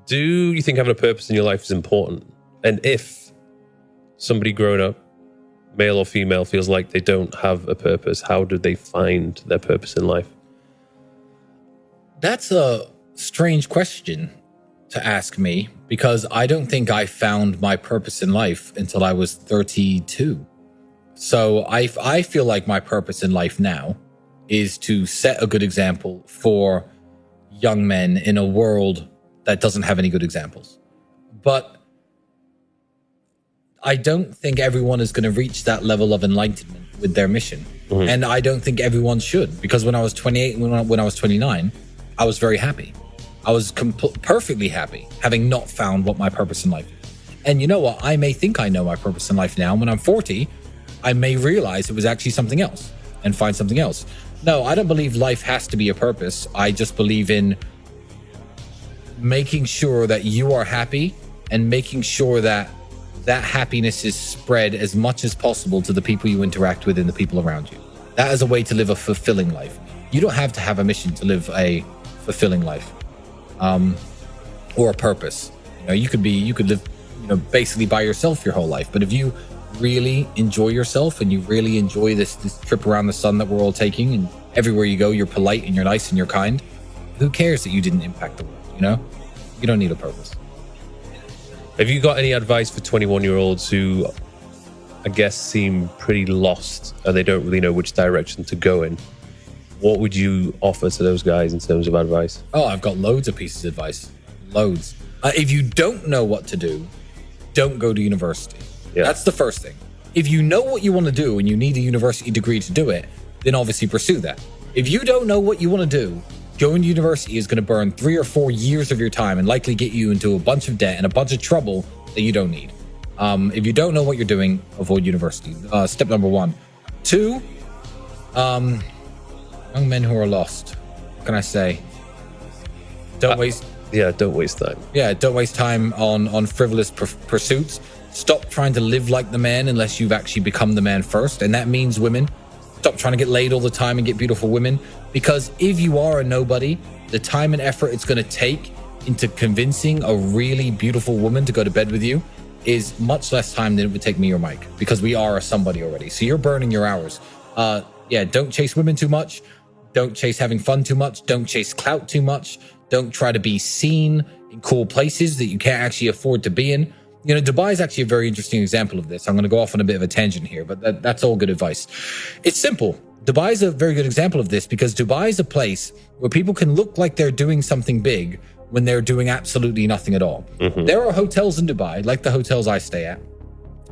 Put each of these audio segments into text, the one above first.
Do you think having a purpose in your life is important? And if somebody growing up, male or female, feels like they don't have a purpose, how do they find their purpose in life? That's a strange question to ask me, because I don't think I found my purpose in life until I was 32. So I feel like my purpose in life now is to set a good example for young men in a world that doesn't have any good examples. But I don't think everyone is going to reach that level of enlightenment with their mission. Mm-hmm. And I don't think everyone should, because when I was 28, when I was 29, I was very happy. I was perfectly happy, having not found what my purpose in life is. And you know what? I may think I know my purpose in life now. When I'm 40, I may realize it was actually something else and find something else. No, I don't believe life has to be a purpose. I just believe in making sure that you are happy and making sure that that happiness is spread as much as possible to the people you interact with and the people around you. That is a way to live a fulfilling life. You don't have to have a mission to live a fulfilling life, or a purpose. You could live, basically by yourself your whole life. But if you really enjoy yourself and you really enjoy this trip around the sun that we're all taking, and everywhere you go, you're polite and you're nice and you're kind, who cares that you didn't impact the world? You don't need a purpose. Have you got any advice for 21-year-olds who, I guess, seem pretty lost and they don't really know which direction to go in? What would you offer to those guys in terms of advice? Oh, I've got loads of pieces of advice. Loads. If you don't know what to do, don't go to university. Yeah. That's the first thing. If you know what you want to do and you need a university degree to do it, then obviously pursue that. If you don't know what you want to do, going to university is going to burn 3 or 4 years of your time and likely get you into a bunch of debt and a bunch of trouble that you don't need. If you don't know what you're doing, avoid university. Step number 1. 2, young men who are lost. What can I say? Don't waste time. Yeah, don't waste time on frivolous pursuits. Stop trying to live like the man unless you've actually become the man first. And that means women. Stop trying to get laid all the time and get beautiful women. Because if you are a nobody, the time and effort it's going to take into convincing a really beautiful woman to go to bed with you is much less time than it would take me or Mike, because we are a somebody already. So you're burning your hours. Don't chase women too much. Don't chase having fun too much. Don't chase clout too much. Don't try to be seen in cool places that you can't actually afford to be in. Dubai is actually a very interesting example of this. I'm going to go off on a bit of a tangent here, but that's all good advice. It's simple. Dubai is a very good example of this, because Dubai is a place where people can look like they're doing something big when they're doing absolutely nothing at all. Mm-hmm. There are hotels in Dubai, like the hotels I stay at,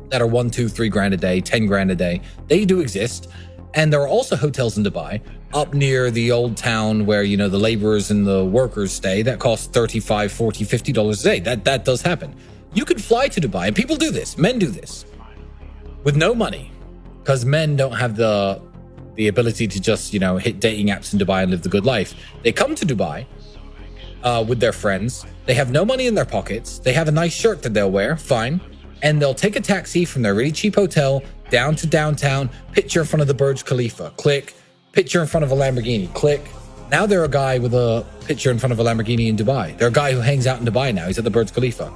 that are 1, 2, 3 grand a day, 10 grand a day. They do exist. And there are also hotels in Dubai up near the old town where, the laborers and the workers stay that cost $35, $40, $50 a day. That does happen. You could fly to Dubai, and people do this. Men do this with no money, because men don't have the ability to just, hit dating apps in Dubai and live the good life. They come to Dubai with their friends. They have no money in their pockets. They have a nice shirt that they'll wear, fine. And they'll take a taxi from their really cheap hotel down to downtown, picture in front of the Burj Khalifa, click, picture in front of a Lamborghini, click. Now they're a guy with a picture in front of a Lamborghini in Dubai. They're a guy who hangs out in Dubai now. He's at the Burj Khalifa.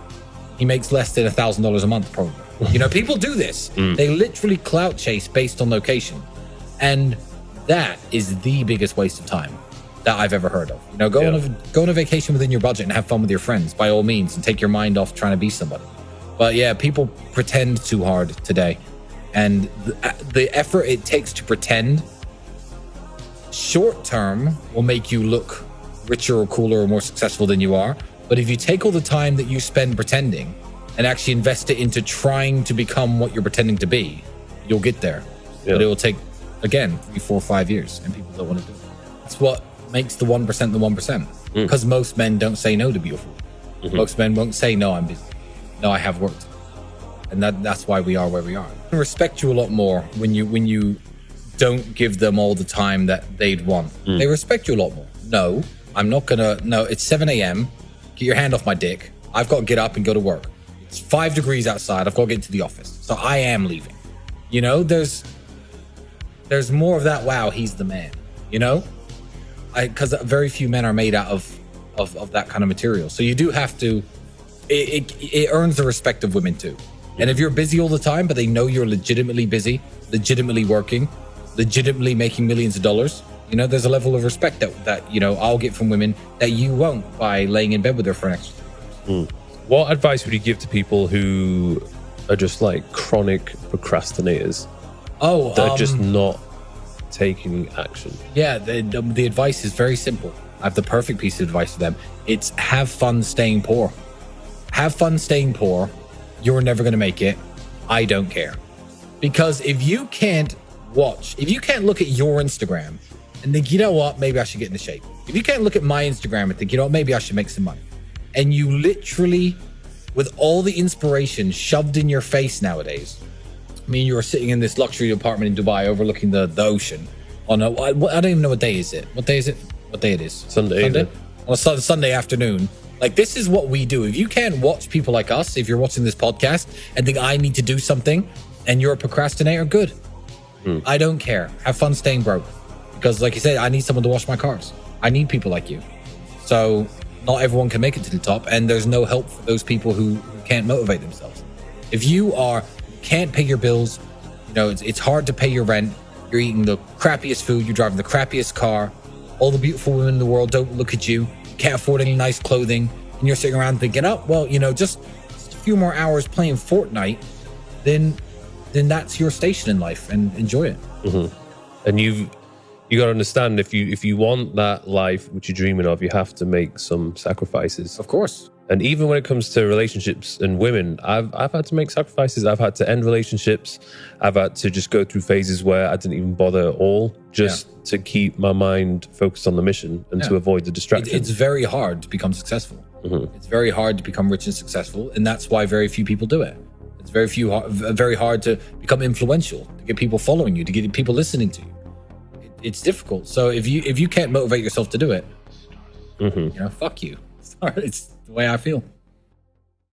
He makes less than $1,000 a month, probably. People do this. They literally clout chase based on location. And that is the biggest waste of time that I've ever heard of. Go on a vacation within your budget and have fun with your friends, by all means, and take your mind off trying to be somebody. But yeah, people pretend too hard today. And the effort it takes to pretend short term will make you look richer or cooler or more successful than you are. But if you take all the time that you spend pretending and actually invest it into trying to become what you're pretending to be, you'll get there. Yeah. But it will take, again, 3, 4, 5 years, and people don't want to do it. That's what makes the 1% the 1%. Because most men don't say no to beautiful. Mm-hmm. Most men won't say, no, I'm busy. No, I have work. And that's why we are where we are. I respect you a lot more when you don't give them all the time that they'd want. They respect you a lot more. No, I'm not gonna. No, it's 7 a.m. Get your hand off my dick. I've got to get up and go to work. It's 5 degrees outside. I've got to get to the office. So I am leaving. There's more of that. Wow, he's the man. Because very few men are made out of of that kind of material. So you do have to, it earns the respect of women too. And if you're busy all the time, but they know you're legitimately busy, legitimately working, legitimately making millions of dollars, you know, there's a level of respect that you know, I'll get from women that you won't by laying in bed with her for an extra 3 years. What advice would you give to people who are just like chronic procrastinators? Oh, that are just not taking action. Yeah, the advice is very simple. I have the perfect piece of advice for them. It's have fun staying poor. Have fun staying poor. You're never going to make it. I don't care. Because if you can't look at your Instagram and think, you know what, maybe I should get into shape. If you can't look at my Instagram and think, you know what, maybe I should make some money. And you literally, with all the inspiration shoved in your face nowadays, I mean, you're sitting in this luxury apartment in Dubai overlooking the ocean. I don't even know what day is it. What day is it? What day it is? Sunday. On a Sunday afternoon. Like, this is what we do. If you can't watch people like us, if you're watching this podcast and think I need to do something and you're a procrastinator, good. I don't care. Have fun staying broke. Because like you said, I need someone to wash my cars. I need people like you. So not everyone can make it to the top, and there's no help for those people who can't motivate themselves. If you can't pay your bills, you know, it's hard to pay your rent, you're eating the crappiest food, you're driving the crappiest car, all the beautiful women in the world don't look at you, you can't afford any nice clothing, and you're sitting around thinking, oh, well, you know, just a few more hours playing Fortnite, then that's your station in life, and enjoy it. And you got to understand, if you want that life which you're dreaming of, you have to make some sacrifices. Of course. And even when it comes to relationships and women, I've had to make sacrifices. I've had to end relationships. I've had to just go through phases where I didn't even bother at all, just to keep my mind focused on the mission and to avoid the distractions. It's very hard to become successful. It's very hard to become rich and successful, and that's why very few people do it. It's very hard to become influential, to get people following you, to get people listening to you. It's difficult. So if you can't motivate yourself to do it, you know, fuck you. Sorry, it's the way I feel.